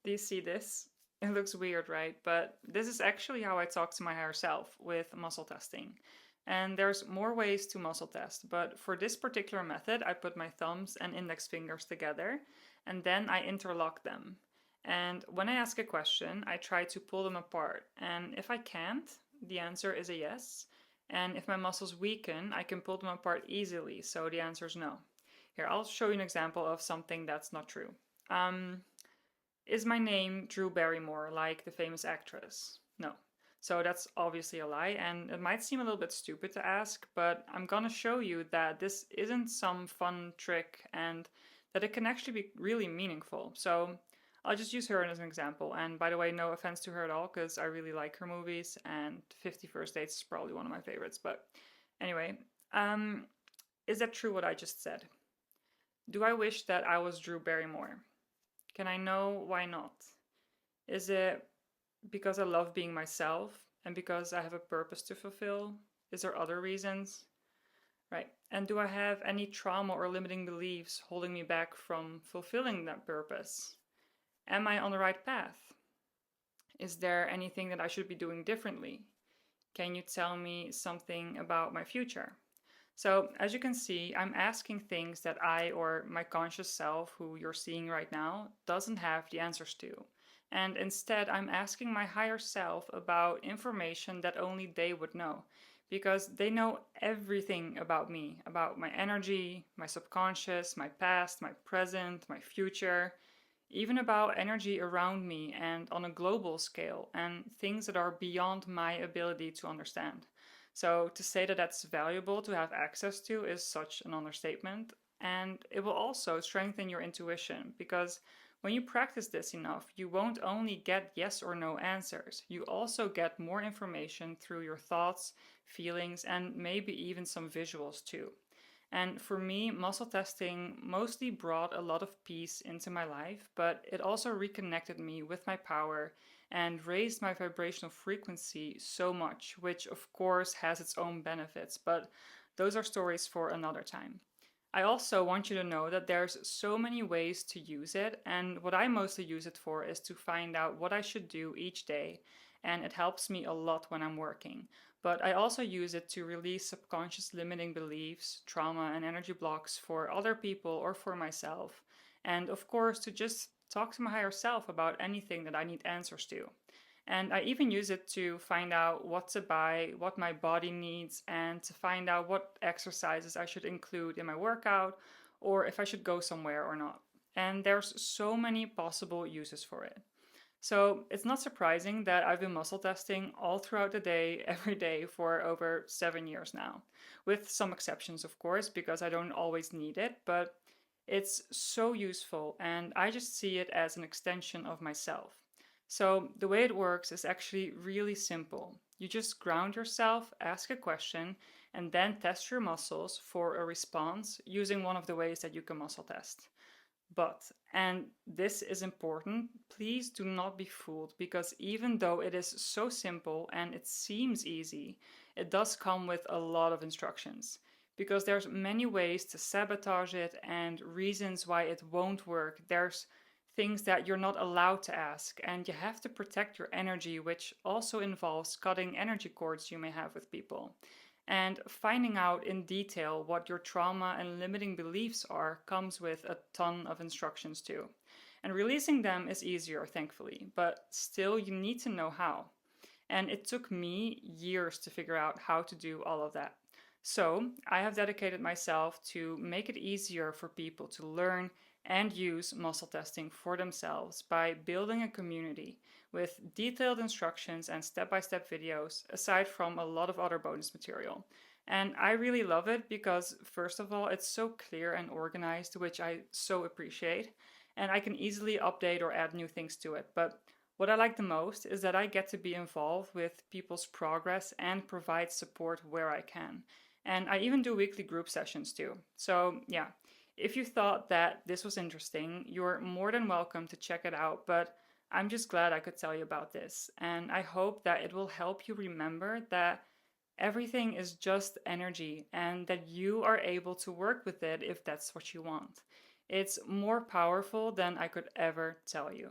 Do you see this? It looks weird, right? But this is actually how I talk to my higher self with muscle testing. And there's more ways to muscle test, but for this particular method, I put my thumbs and index fingers together and then I interlock them. And when I ask a question, I try to pull them apart. And if I can't, the answer is a yes. And if my muscles weaken, I can pull them apart easily, so the answer is no. Here, I'll show you an example of something that's not true. Um, is my name Drew Barrymore, like the famous actress? No. So that's obviously a lie, and it might seem a little bit stupid to ask, but I'm gonna show you that this isn't some fun trick and that it can actually be really meaningful. So I'll just use her as an example. And by the way, no offense to her at all, because I really like her movies, and 50 First Dates is probably one of my favorites. But anyway, um, is that true what I just said? Do I wish that I was Drew Barrymore? Can I know why not? Is it because I love being myself and because I have a purpose to fulfill? Is there other reasons? Right. And do I have any trauma or limiting beliefs holding me back from fulfilling that purpose? Am I on the right path? Is there anything that I should be doing differently? Can you tell me something about my future? So, as you can see, I'm asking things that I or my conscious self, who you're seeing right now, doesn't have the answers to. And instead, I'm asking my higher self about information that only they would know. Because they know everything about me, about my energy, my subconscious, my past, my present, my future, even about energy around me and on a global scale, and things that are beyond my ability to understand. So, to say that that's valuable to have access to is such an understatement. And it will also strengthen your intuition because when you practice this enough, you won't only get yes or no answers, you also get more information through your thoughts, feelings, and maybe even some visuals too. And for me, muscle testing mostly brought a lot of peace into my life, but it also reconnected me with my power and raised my vibrational frequency so much, which of course has its own benefits, but those are stories for another time. I also want you to know that there's so many ways to use it, and what I mostly use it for is to find out what I should do each day, and it helps me a lot when I'm working. But I also use it to release subconscious limiting beliefs, trauma, and energy blocks for other people or for myself. And of course, to just talk to my higher self about anything that I need answers to. And I even use it to find out what to buy, what my body needs, and to find out what exercises I should include in my workout or if I should go somewhere or not. And there's so many possible uses for it. So it's not surprising that I've been muscle testing all throughout the day, every day for over 7 years now. With some exceptions, of course, because I don't always need it, but it's so useful and I just see it as an extension of myself. So the way it works is actually really simple. You just ground yourself, ask a question, and then test your muscles for a response using one of the ways that you can muscle test. But, and this is important, please do not be fooled because even though it is so simple and it seems easy, it does come with a lot of instructions. Because there's many ways to sabotage it and reasons why it won't work. There's things that you're not allowed to ask, and you have to protect your energy, which also involves cutting energy cords you may have with people. And finding out in detail what your trauma and limiting beliefs are comes with a ton of instructions too. And releasing them is easier, thankfully, but still you need to know how. And it took me years to figure out how to do all of that. So I have dedicated myself to make it easier for people to learn and use muscle testing for themselves by building a community with detailed instructions and step by step videos, aside from a lot of other bonus material. And I really love it because, first of all, it's so clear and organized, which I so appreciate, and I can easily update or add new things to it. But what I like the most is that I get to be involved with people's progress and provide support where I can. And I even do weekly group sessions too. So, yeah, if you thought that this was interesting, you're more than welcome to check it out. But I'm just glad I could tell you about this. And I hope that it will help you remember that everything is just energy and that you are able to work with it if that's what you want. It's more powerful than I could ever tell you.